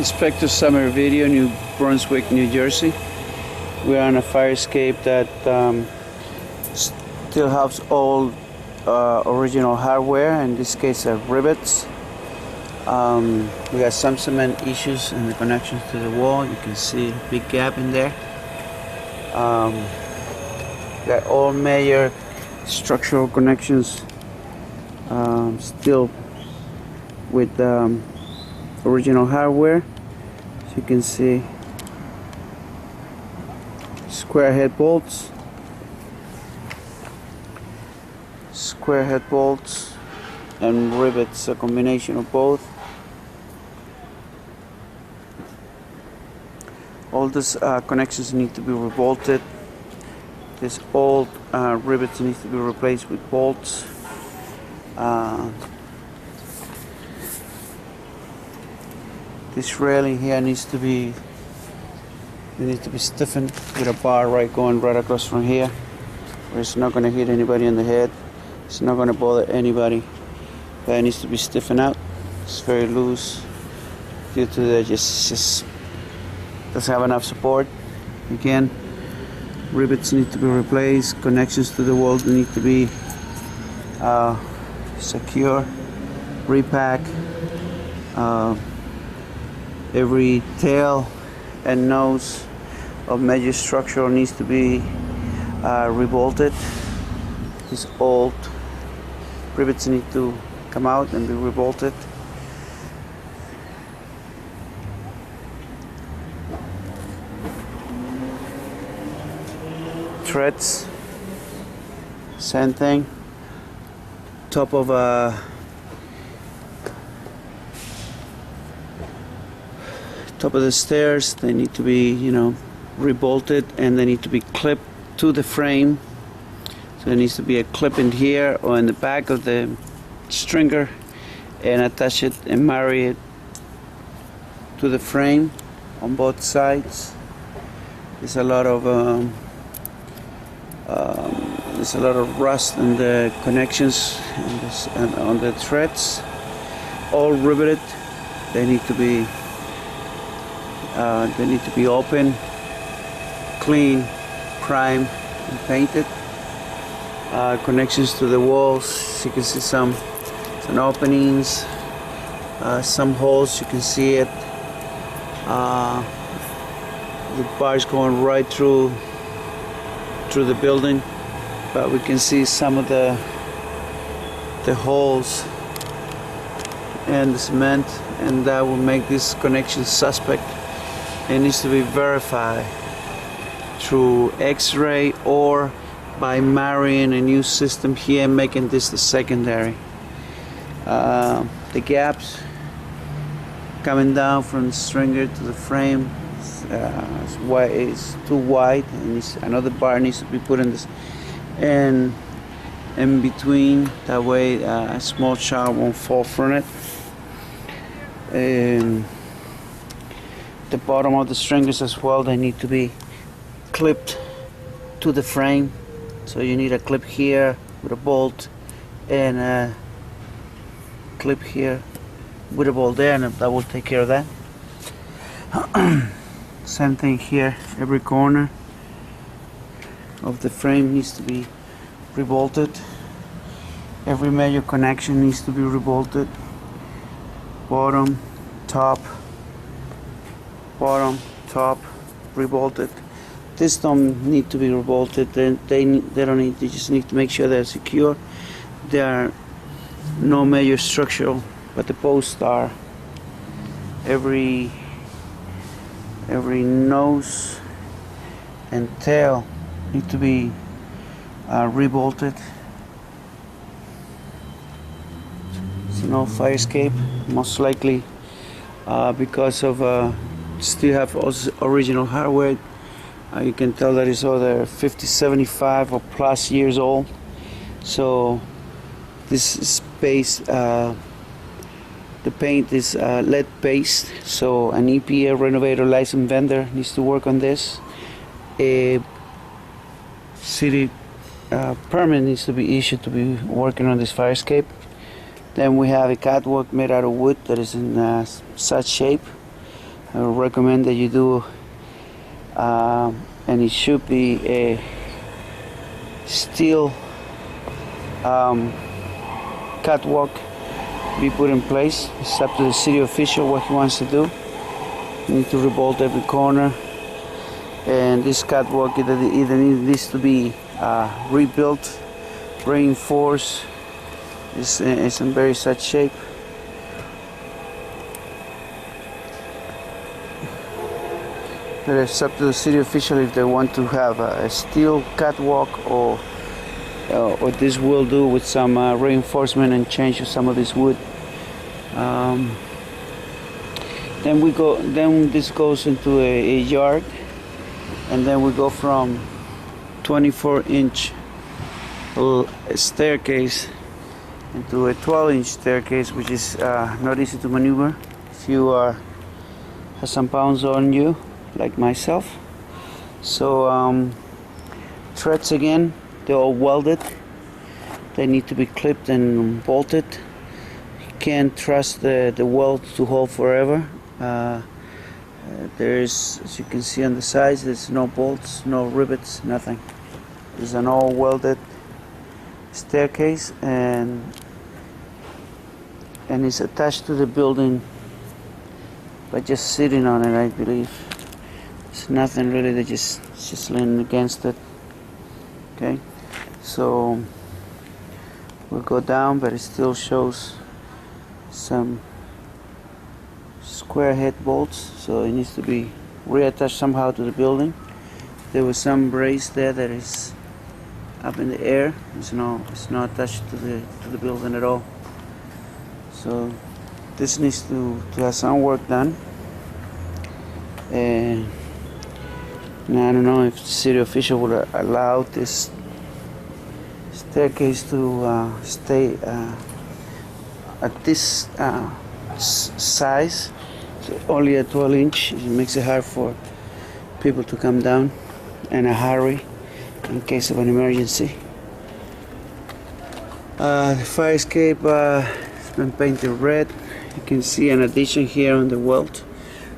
Inspector Summer Video, New Brunswick, New Jersey. We're on a fire escape that still has all original hardware, in this case rivets. We got some cement issues in the connections to the wall. You can see a big gap in there. Got all major structural connections still with original hardware. As you can see, square head bolts, and rivets, a combination of both. All these connections need to be rebolted. This old rivets need to be replaced with bolts. This railing here needs to be stiffened with a bar going right across from here, where it's not going to hit anybody in the head. It's not going to bother anybody. But it needs to be stiffened out. It's very loose due to the just doesn't have enough support. Again, rivets need to be replaced. Connections to the wall need to be secure. Repack. Every tail and nose of major structure needs to be rebolted. These old rivets need to come out and be rebolted. Treads, same thing. Top of the stairs, they need to be, rebolted, and they need to be clipped to the frame. So there needs to be a clip in here or in the back of the stringer, and attach it and marry it to the frame on both sides. There's a lot of There's a lot of rust in the connections and on the threads, all riveted. They need to be open, clean, primed, and painted. Connections to the walls, you can see some openings, some holes, you can see it. The bars going right through the building, but we can see some of the holes and the cement, and that will make this connection suspect. It needs to be verified through X-ray or by marrying a new system here and making this the secondary. The gaps coming down from the stringer to the frame is too wide, and another bar needs to be put in this and in between. That way a small child won't fall from it. The bottom of the stringers as well, they need to be clipped to the frame. So you need a clip here with a bolt and a clip here with a bolt there, and that will take care of that. Same thing here, every corner of the frame needs to be rebolted. Every major connection needs to be rebolted. Bottom, top, rebolted. This don't need to be rebolted. They don't need. They just need to make sure they're secure. There are no major structural, but the posts are. Every nose and tail need to be rebolted. So no fire escape, most likely because of still have original hardware. You can tell that it's either 50, 75 or plus years old. So this is based, the paint is lead based, so an EPA renovator licensed vendor needs to work on this. A city permit needs to be issued to be working on this fire escape. Then we have a catwalk made out of wood that is in such shape. I would recommend that you do, and it should be a steel catwalk be put in place. It's up to the city official what he wants to do. You need to rebolt every corner, and this catwalk either needs to be rebuilt, reinforced. It's in very such shape. But it's up to the city official if they want to have a steel catwalk or this will do with some reinforcement and change some of this wood. Then this goes into a yard, and then we go from 24-inch staircase into a 12-inch staircase, which is not easy to maneuver if you have some pounds on you, like myself. So threads again, they're all welded. They need to be clipped and bolted. You can't trust the weld to hold forever. There's, as you can see on the sides, there's no bolts, no rivets, nothing. There's an all welded staircase, and it's attached to the building by just sitting on it, I believe. It's nothing really, they just leaning against it. Okay, so we'll go down, but it still shows some square head bolts, so it needs to be reattached somehow to the building. There was some brace there that is up in the air. It's not attached to the building at all. So this needs to have some work done. And now I don't know if the city official would allow this staircase to stay at this size. So only a 12-inch. It makes it hard for people to come down in a hurry. in case of an emergency. The fire escape has been painted red. You can see an addition here on the welt.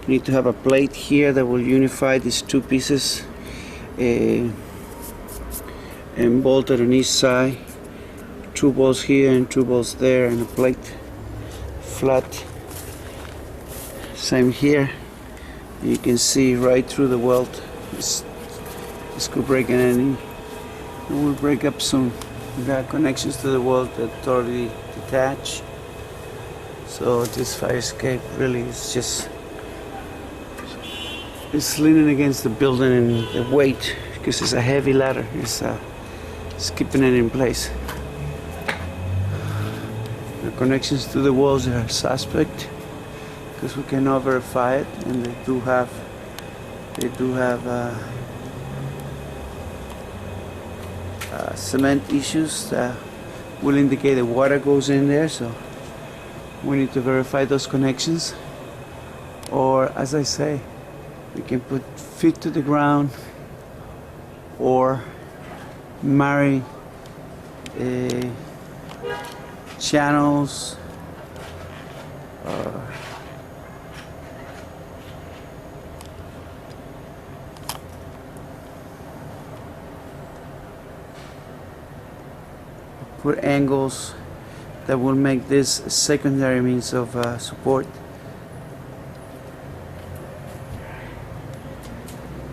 You need to have a plate here that will unify these two pieces and bolted on each side. 2 bolts here and 2 bolts there, and a plate flat. Same here. You can see right through the welt. This could break in any. It will break up soon. We got connections to the welt that totally detach. So this fire escape really is just, it's leaning against the building, and the weight, because it's a heavy ladder, it's keeping it in place. The connections to the walls are suspect because we cannot verify it, and they do have cement issues that will indicate the water goes in there, so we need to verify those connections. Or, as I say, we can put feet to the ground or marry channels put angles that will make this a secondary means of support.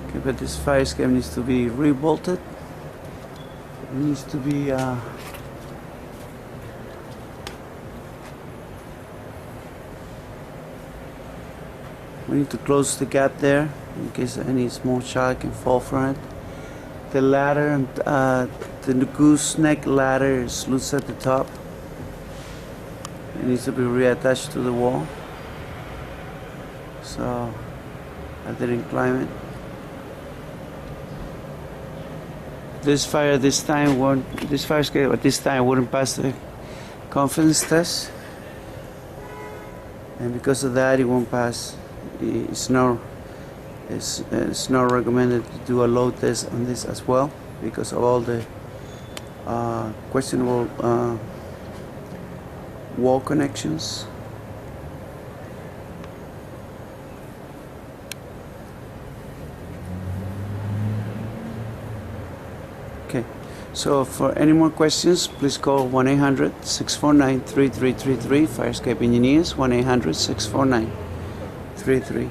Okay, but this fire escape needs to be rebolted. It needs to be we need to close the gap there in case any small child can fall from it. The ladder, the gooseneck ladder is loose at the top. It needs to be reattached to the wall. So I didn't climb it. This fire escape at this time wouldn't pass the confidence test, and because of that, it won't pass. It's not recommended to do a load test on this as well because of all the questionable wall connections. Okay, so for any more questions, please call 1-800-649-3333, Fire Escape Engineers, 1-800-649-3333.